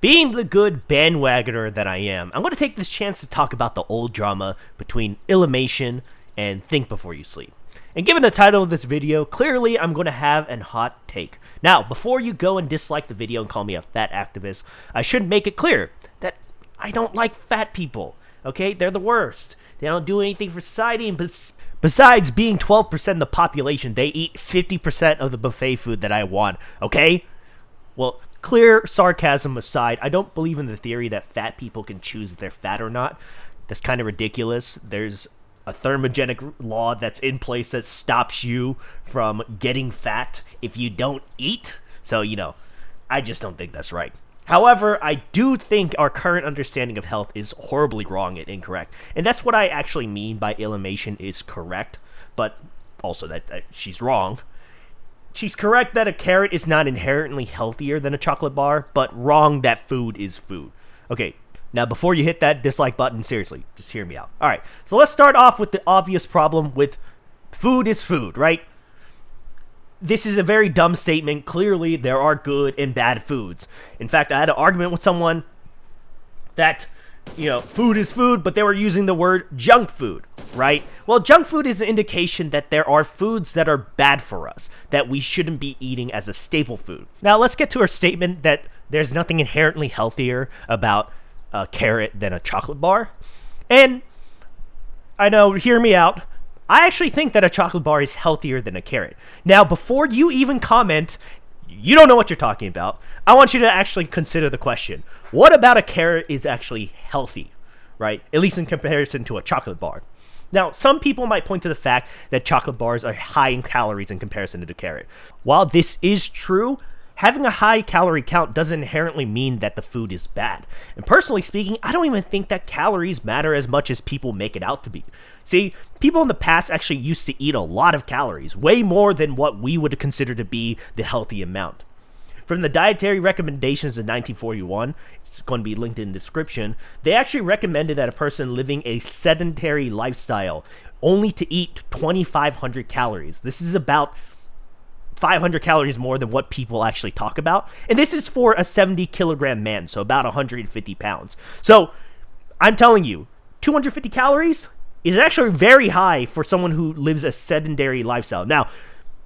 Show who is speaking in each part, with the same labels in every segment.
Speaker 1: Being the good bandwagoner that I am, I'm going to take this chance to talk about the old drama between Illymation and Think Before You Sleep. And given the title of this video, clearly I'm going to have an hot take. Now, before you go and dislike the video and call me a fat activist, I should make it clear that I don't like fat people, okay? They're the worst. They don't do anything for society, and besides being 12% of the population, they eat 50% of the buffet food that I want, okay? Well, clear sarcasm aside, I don't believe in the theory that fat people can choose if they're fat or not. That's kind of ridiculous. There's a thermogenic law that's in place that stops you from getting fat if you don't eat. So, I just don't think that's right. However, I do think our current understanding of health is horribly wrong and incorrect. And that's what I actually mean by Illymation is correct, but also that she's wrong. She's correct that a carrot is not inherently healthier than a chocolate bar, but wrong that food is food. Okay, now before you hit that dislike button, seriously, just hear me out. Alright, so let's start off with the obvious problem with food is food, right? This is a very dumb statement. Clearly, there are good and bad foods. In fact, I had an argument with someone that, food is food, but they were using the word junk food, right? Well, junk food is an indication that there are foods that are bad for us, that we shouldn't be eating as a staple food. Now, let's get to our statement that there's nothing inherently healthier about a carrot than a chocolate bar. And I know, hear me out. I actually think that a chocolate bar is healthier than a carrot. Now, before you even comment, you don't know what you're talking about. I want you to actually consider the question. What about a carrot is actually healthy, right? At least in comparison to a chocolate bar. Now, some people might point to the fact that chocolate bars are high in calories in comparison to the carrot. While this is true, having a high calorie count doesn't inherently mean that the food is bad. And personally speaking, I don't even think that calories matter as much as people make it out to be. See, people in the past actually used to eat a lot of calories, way more than what we would consider to be the healthy amount. From the dietary recommendations in 1941, it's going to be linked in the description, they actually recommended that a person living a sedentary lifestyle only to eat 2,500 calories. This is about 500 calories more than what people actually talk about. And this is for a 70-kilogram man, so about 150 pounds. So, I'm telling you, 250 calories is actually very high for someone who lives a sedentary lifestyle. Now,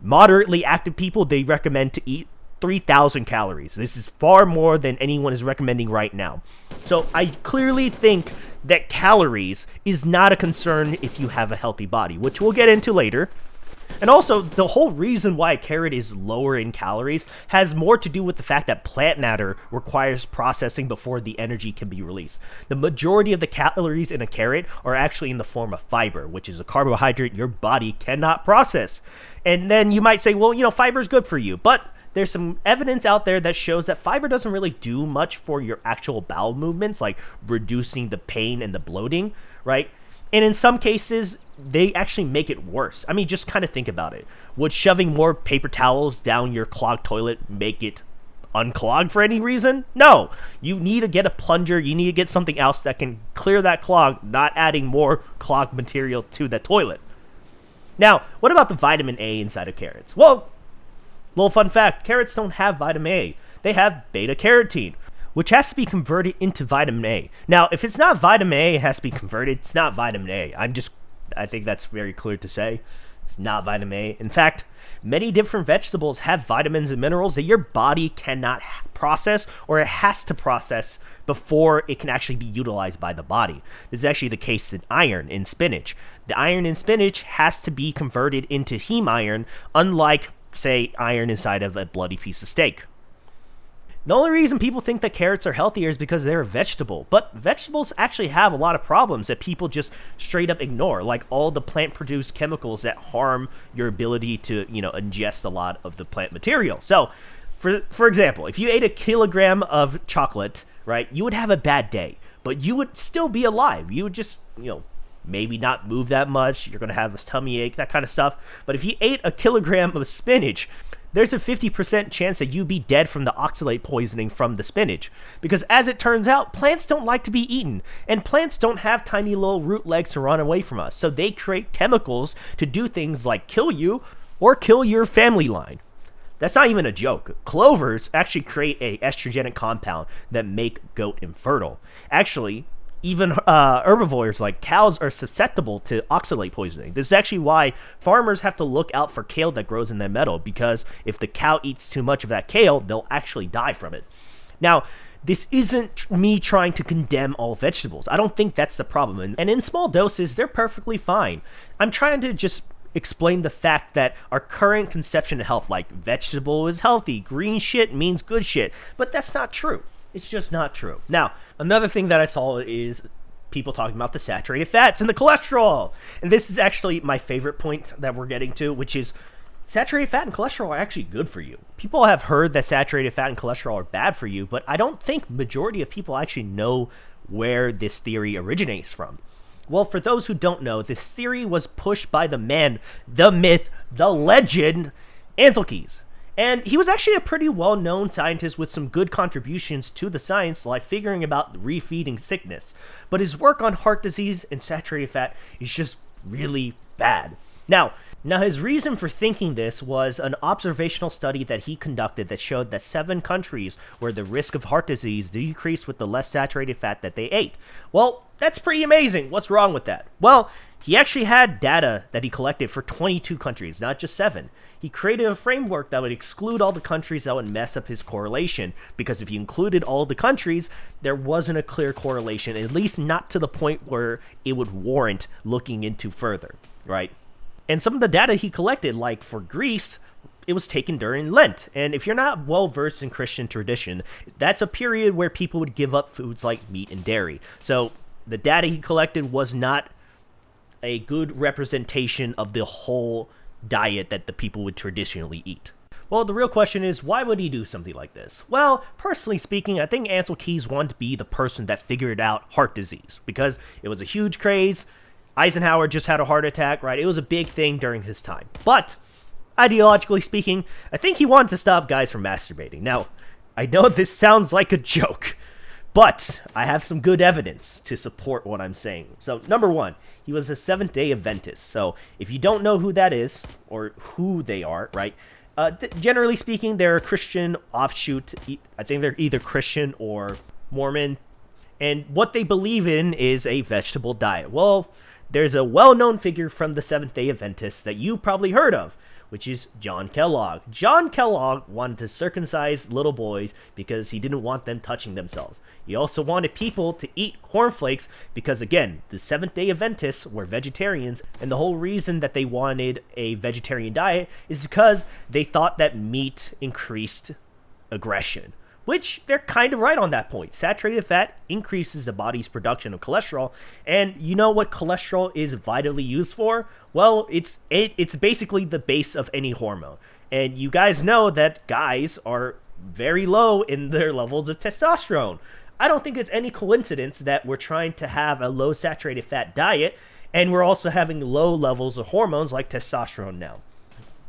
Speaker 1: moderately active people, they recommend to eat 3,000 calories. This is far more than anyone is recommending right now. So, I clearly think that calories is not a concern if you have a healthy body, which we'll get into later. And also, the whole reason why a carrot is lower in calories has more to do with the fact that plant matter requires processing before the energy can be released. The majority of the calories in a carrot are actually in the form of fiber, which is a carbohydrate your body cannot process. And then you might say, well, fiber is good for you. But there's some evidence out there that shows that fiber doesn't really do much for your actual bowel movements, like reducing the pain and the bloating, right? And in some cases, they actually make it worse. I mean, just kind of think about it. Would shoving more paper towels down your clogged toilet make it unclogged for any reason? No. You need to get a plunger. You need to get something else that can clear that clog, not adding more clogged material to the toilet. Now, what about the vitamin A inside of carrots? Well, little fun fact, carrots don't have vitamin A. They have beta-carotene, which has to be converted into vitamin A. Now, if it's not vitamin A, it has to be converted. It's not vitamin A. I think that's very clear to say. It's not vitamin A. In fact, many different vegetables have vitamins and minerals that your body cannot process, or it has to process before it can actually be utilized by the body. This is actually the case in iron in spinach. The iron in spinach has to be converted into heme iron, unlike, say, iron inside of a bloody piece of steak. The only reason people think that carrots are healthier is because they're a vegetable. But vegetables actually have a lot of problems that people just straight up ignore, like all the plant-produced chemicals that harm your ability to, ingest a lot of the plant material. So, for example, if you ate a kilogram of chocolate, right, you would have a bad day, but you would still be alive. You would just, maybe not move that much. You're going to have a tummy ache, that kind of stuff. But if you ate a kilogram of spinach, there's a 50% chance that you'd be dead from the oxalate poisoning from the spinach. Because as it turns out, plants don't like to be eaten. And plants don't have tiny little root legs to run away from us. So they create chemicals to do things like kill you or kill your family line. That's not even a joke. Clovers actually create a estrogenic compound that make goat infertile. Actually, even herbivores like cows are susceptible to oxalate poisoning. This is actually why farmers have to look out for kale that grows in their meadow, because if the cow eats too much of that kale, they'll actually die from it. Now, this isn't me trying to condemn all vegetables. I don't think that's the problem. And in small doses, they're perfectly fine. I'm trying to just explain the fact that our current conception of health, like vegetable is healthy, green shit means good shit, but that's not true. It's just not true. Now, another thing that I saw is people talking about the saturated fats and the cholesterol. And this is actually my favorite point that we're getting to, which is saturated fat and cholesterol are actually good for you. People have heard that saturated fat and cholesterol are bad for you, but I don't think majority of people actually know where this theory originates from. Well, for those who don't know, this theory was pushed by the man, the myth, the legend, Ansel Keys. And he was actually a pretty well-known scientist with some good contributions to the science, like figuring about refeeding sickness. But his work on heart disease and saturated fat is just really bad. Now his reason for thinking this was an observational study that he conducted that showed that 7 countries where the risk of heart disease decreased with the less saturated fat that they ate. Well, that's pretty amazing. What's wrong with that? Well, he actually had data that he collected for 22 countries, not just 7. He created a framework that would exclude all the countries that would mess up his correlation, because if you included all the countries, there wasn't a clear correlation, at least not to the point where it would warrant looking into further, right? And some of the data he collected, like for Greece, it was taken during Lent. And if you're not well versed in Christian tradition, that's a period where people would give up foods like meat and dairy. So the data he collected was not a good representation of the whole diet that the people would traditionally eat. Well, the real question is, why would he do something like this? Well, personally speaking, I think Ansel Keys wanted to be the person that figured out heart disease, because it was a huge craze. Eisenhower just had a heart attack, right? It was a big thing during his time. But, ideologically speaking, I think he wanted to stop guys from masturbating. Now, I know this sounds like a joke, but I have some good evidence to support what I'm saying. So, number 1, he was a Seventh-day Adventist. So, if you don't know who that is, or who they are, right? Generally speaking, they're a Christian offshoot. I think they're either Christian or Mormon. And what they believe in is a vegetable diet. Well, there's a well-known figure from the Seventh-day Adventists that you probably heard of, which is John Kellogg. John Kellogg wanted to circumcise little boys because he didn't want them touching themselves. He also wanted people to eat cornflakes because, again, the Seventh-day Adventists were vegetarians, and the whole reason that they wanted a vegetarian diet is because they thought that meat increased aggression. Which, they're kind of right on that point. Saturated fat increases the body's production of cholesterol, and you know what cholesterol is vitally used for? Well, it's basically the base of any hormone. And you guys know that guys are very low in their levels of testosterone. I don't think it's any coincidence that we're trying to have a low saturated fat diet, and we're also having low levels of hormones like testosterone now.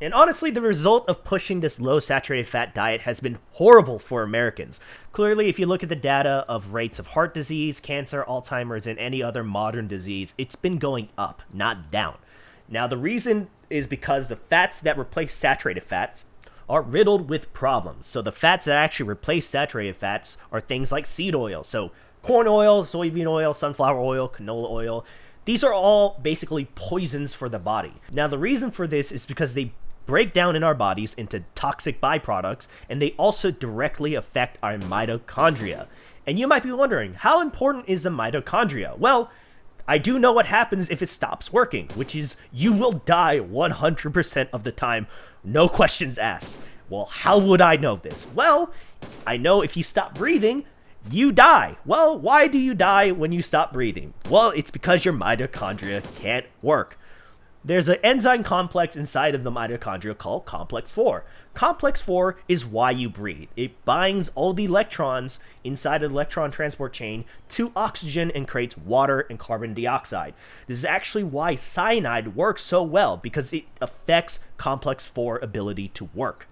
Speaker 1: And honestly, the result of pushing this low saturated fat diet has been horrible for Americans. Clearly, if you look at the data of rates of heart disease, cancer, Alzheimer's, and any other modern disease, it's been going up, not down. Now, the reason is because the fats that replace saturated fats are riddled with problems. So the fats that actually replace saturated fats are things like seed oil. So corn oil, soybean oil, sunflower oil, canola oil. These are all basically poisons for the body. Now, the reason for this is because they break down in our bodies into toxic byproducts, and they also directly affect our mitochondria. And you might be wondering, how important is the mitochondria? Well, I do know what happens if it stops working, which is you will die 100% of the time, no questions asked. Well, how would I know this? Well, I know if you stop breathing, you die. Well, why do you die when you stop breathing? Well, it's because your mitochondria can't work. There's an enzyme complex inside of the mitochondria called complex 4. Complex 4 is why you breathe. It binds all the electrons inside of the electron transport chain to oxygen and creates water and carbon dioxide. This is actually why cyanide works so well, because it affects complex 4 ability to work.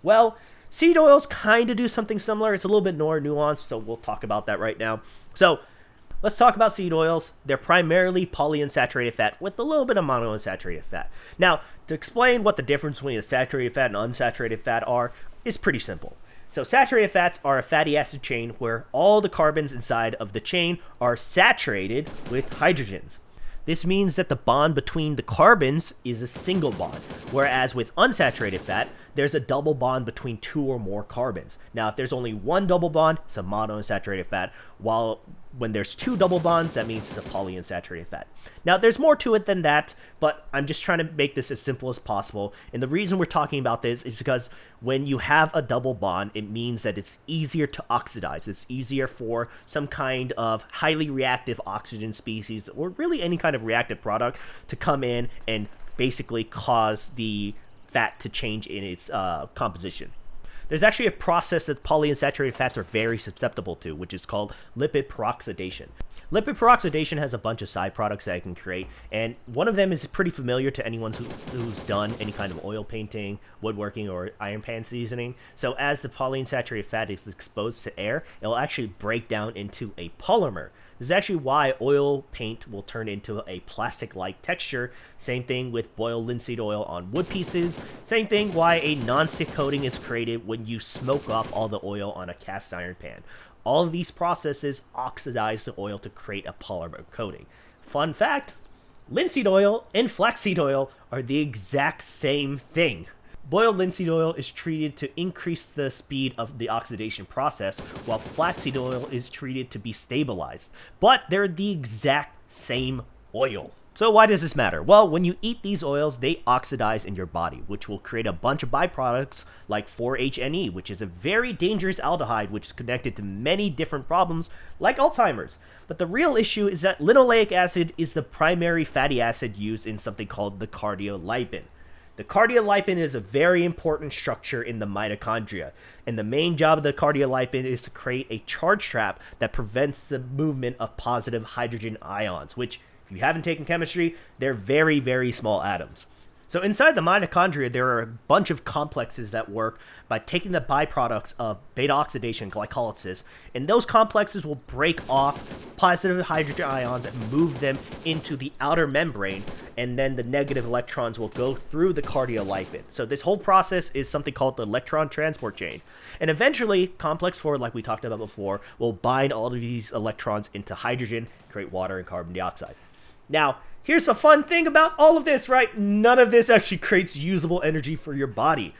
Speaker 1: Well, seed oils kind of do something similar. It's a little bit more nuanced, so we'll talk about that right now. So, Let's talk about seed oils. They're primarily polyunsaturated fat with a little bit of monounsaturated fat. Now, to explain what the difference between a saturated fat and unsaturated fat are, is pretty simple. So saturated fats are a fatty acid chain where all the carbons inside of the chain are saturated with hydrogens. This means that the bond between the carbons is a single bond, whereas with unsaturated fat, there's a double bond between two or more carbons. Now, if there's only one double bond, it's a monounsaturated fat, while when there's two double bonds, that means it's a polyunsaturated fat. Now, there's more to it than that, but I'm just trying to make this as simple as possible. And the reason we're talking about this is because when you have a double bond, it means that it's easier to oxidize. It's easier for some kind of highly reactive oxygen species, or really any kind of reactive product, to come in and basically cause the fat to change in its composition. There's actually a process that polyunsaturated fats are very susceptible to, which is called lipid peroxidation. Lipid peroxidation has a bunch of side products that it can create, and one of them is pretty familiar to anyone who's done any kind of oil painting, woodworking, or iron pan seasoning. So as the polyunsaturated fat is exposed to air, it'll actually break down into a polymer. This is actually why oil paint will turn into a plastic-like texture. Same thing with boiled linseed oil on wood pieces. Same thing why a non-stick coating is created when you smoke off all the oil on a cast iron pan. All of these processes oxidize the oil to create a polymer coating. Fun fact, linseed oil and flaxseed oil are the exact same thing. Boiled linseed oil is treated to increase the speed of the oxidation process, while flaxseed oil is treated to be stabilized. But they're the exact same oil. So why does this matter? Well, when you eat these oils, they oxidize in your body, which will create a bunch of byproducts like 4-HNE, which is a very dangerous aldehyde which is connected to many different problems like Alzheimer's. But the real issue is that linoleic acid is the primary fatty acid used in something called the cardiolipin. The cardiolipin is a very important structure in the mitochondria, and the main job of the cardiolipin is to create a charge trap that prevents the movement of positive hydrogen ions, which, if you haven't taken chemistry, they're very, very small atoms. So inside the mitochondria, there are a bunch of complexes that work by taking the byproducts of beta oxidation, glycolysis, and those complexes will break off positive hydrogen ions and move them into the outer membrane, and then the negative electrons will go through the cardiolipin. So this whole process is something called the electron transport chain. And eventually, complex 4, like we talked about before, will bind all of these electrons into hydrogen, create water and carbon dioxide. Now, here's the fun thing about all of this, right? None of this actually creates usable energy for your body.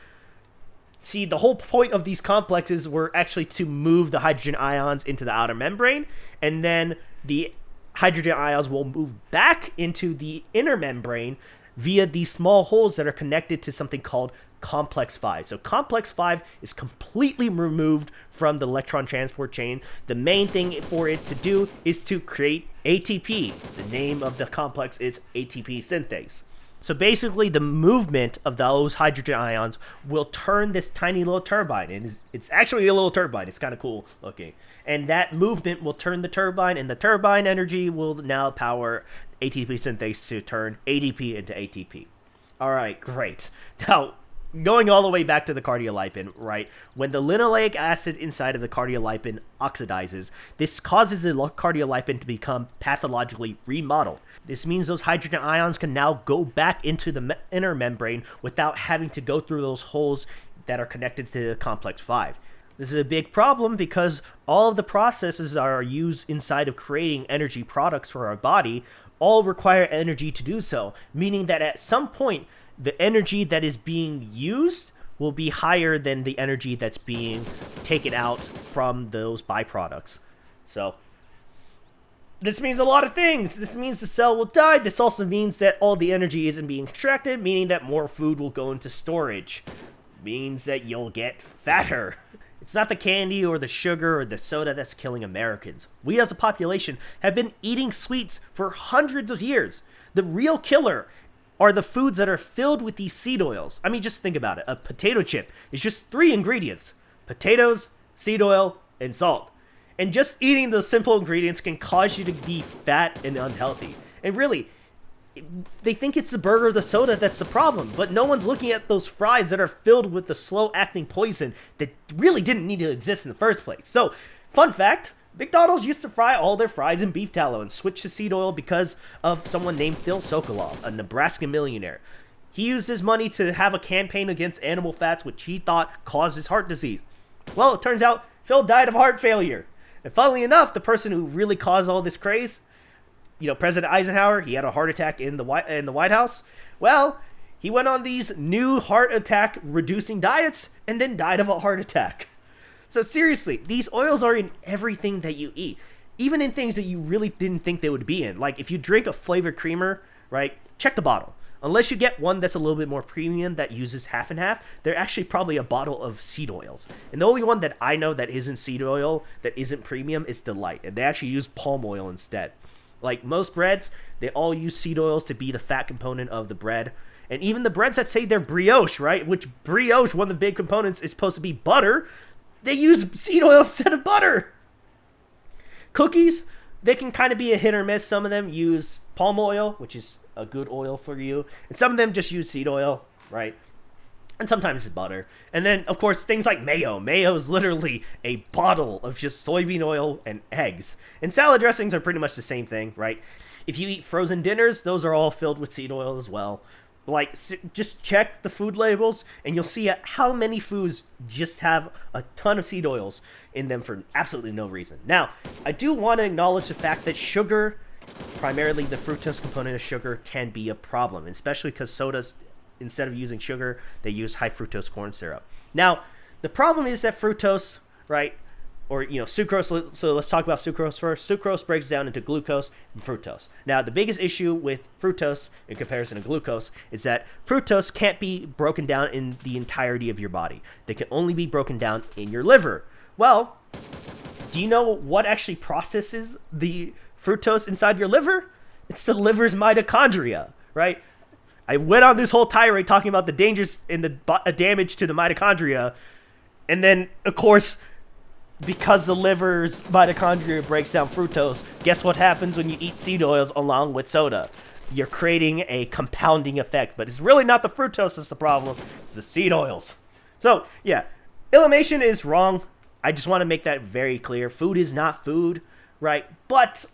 Speaker 1: See, the whole point of these complexes were actually to move the hydrogen ions into the outer membrane, and then the hydrogen ions will move back into the inner membrane via these small holes that are connected to something called complex 5. So complex 5 is completely removed from the electron transport chain. The main thing for it to do is to create ATP. The name of the complex is ATP synthase. So basically, the movement of those hydrogen ions will turn this tiny little turbine. And it's actually a little turbine. It's kind of cool looking. And that movement will turn the turbine, and the turbine energy will now power ATP synthase to turn ADP into ATP. All right, great. Now, going all the way back to the cardiolipin, right? When the linoleic acid inside of the cardiolipin oxidizes, this causes the cardiolipin to become pathologically remodeled. This means those hydrogen ions can now go back into the inner membrane without having to go through those holes that are connected to the complex 5. This is a big problem because all of the processes that are used inside of creating energy products for our body all require energy to do so, meaning that at some point, the energy that is being used will be higher than the energy that's being taken out from those byproducts. So, this means a lot of things. This means the cell will die. This also means that all the energy isn't being extracted, meaning that more food will go into storage. Means that you'll get fatter. It's not the candy or the sugar or the soda that's killing Americans. We as a population have been eating sweets for hundreds of years. The real killer are the foods that are filled with these seed oils. I mean, just think about it. A potato chip is just 3 ingredients: potatoes, seed oil, and salt. And just eating those simple ingredients can cause you to be fat and unhealthy. And really, they think it's the burger or the soda that's the problem, but no one's looking at those fries that are filled with the slow-acting poison that really didn't need to exist in the first place. So, fun fact, McDonald's used to fry all their fries in beef tallow and switched to seed oil because of someone named Phil Sokolov, a Nebraska millionaire. He used his money to have a campaign against animal fats, which he thought causes heart disease. Well, it turns out Phil died of heart failure. And funnily enough, the person who really caused all this craze, President Eisenhower, he had a heart attack in the White House. Well, he went on these new heart attack reducing diets and then died of a heart attack. So seriously, these oils are in everything that you eat, even in things that you really didn't think they would be in. Like if you drink a flavored creamer, right? Check the bottle. Unless you get one that's a little bit more premium that uses half and half, they're actually probably a bottle of seed oils. And the only one that I know that isn't seed oil, that isn't premium, is Delight. And they actually use palm oil instead. Like most breads, they all use seed oils to be the fat component of the bread. And even the breads that say they're brioche, right? Which brioche, one of the big components, is supposed to be butter. They use seed oil instead of butter. Cookies, they can kind of be a hit or miss. Some of them use palm oil, which is a good oil for you. And some of them just use seed oil, right? And sometimes it's butter. And then, of course, things like mayo. Mayo is literally a bottle of just soybean oil and eggs. And salad dressings are pretty much the same thing, right? If you eat frozen dinners, those are all filled with seed oil as well. Like, just check the food labels, and you'll see how many foods just have a ton of seed oils in them for absolutely no reason. Now, I do want to acknowledge the fact that sugar, primarily the fructose component of sugar, can be a problem, especially because sodas, instead of using sugar, they use high fructose corn syrup. Now, the problem is that fructose, right, or, sucrose, so let's talk about sucrose first. Sucrose breaks down into glucose and fructose. Now, the biggest issue with fructose in comparison to glucose is that fructose can't be broken down in the entirety of your body. They can only be broken down in your liver. Well, do you know what actually processes the fructose inside your liver? It's the liver's mitochondria, right? I went on this whole tirade talking about the dangers and the damage to the mitochondria, and then, of course, because the liver's mitochondria breaks down fructose, guess what happens when you eat seed oils along with soda? You're creating a compounding effect, but it's really not the fructose that's the problem, it's the seed oils. So, yeah, Illymation is wrong. I just want to make that very clear. Food is not food, right? But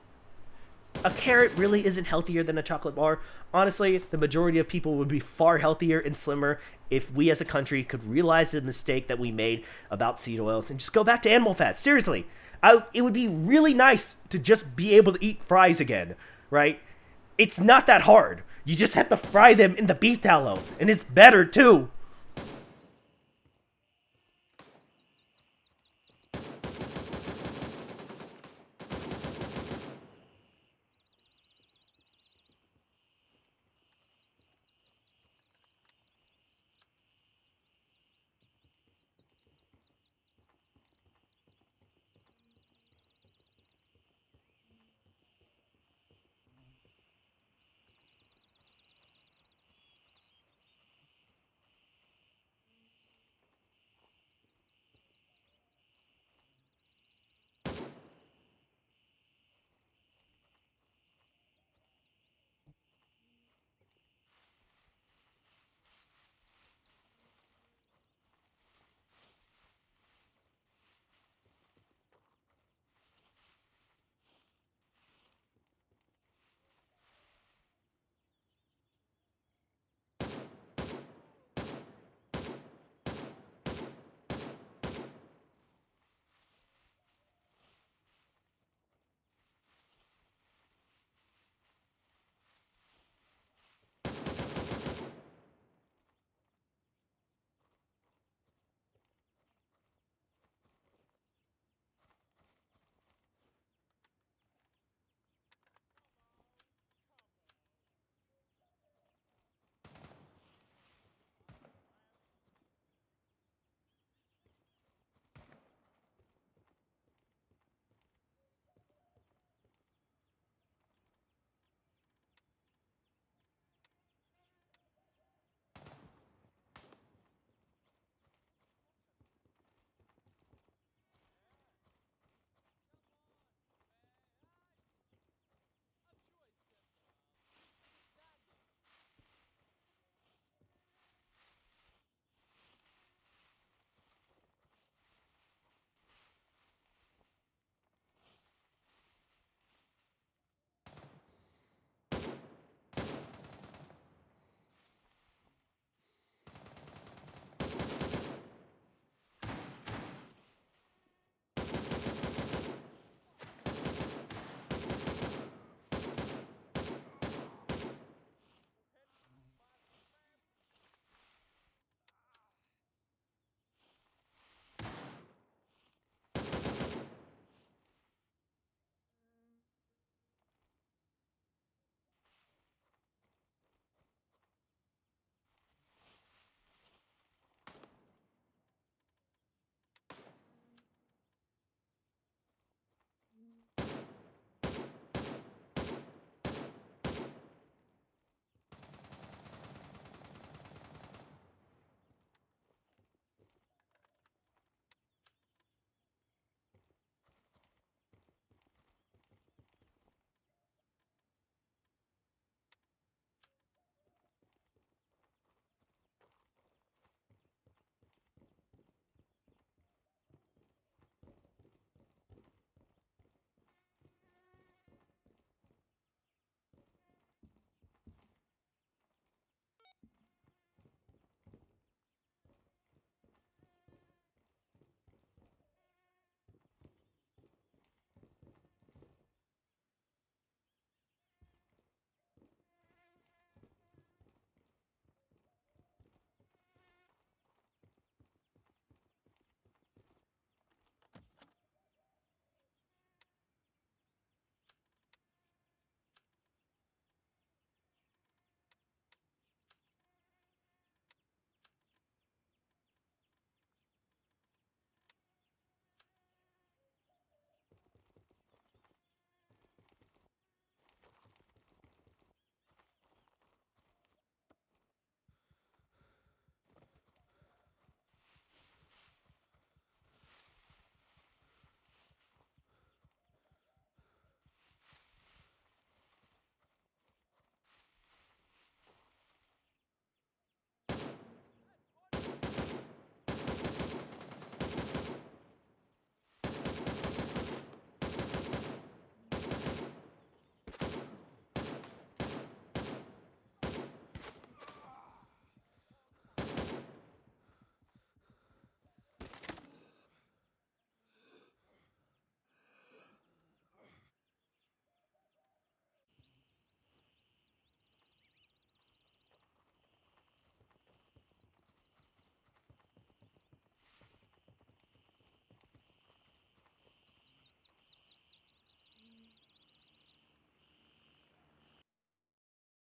Speaker 1: a carrot really isn't healthier than a chocolate bar. Honestly, the majority of people would be far healthier and slimmer if we as a country could realize the mistake that we made about seed oils and just go back to animal fat. Seriously, it would be really nice to just be able to eat fries again, right? It's not that hard. You just have to fry them in the beef tallow, and it's better too.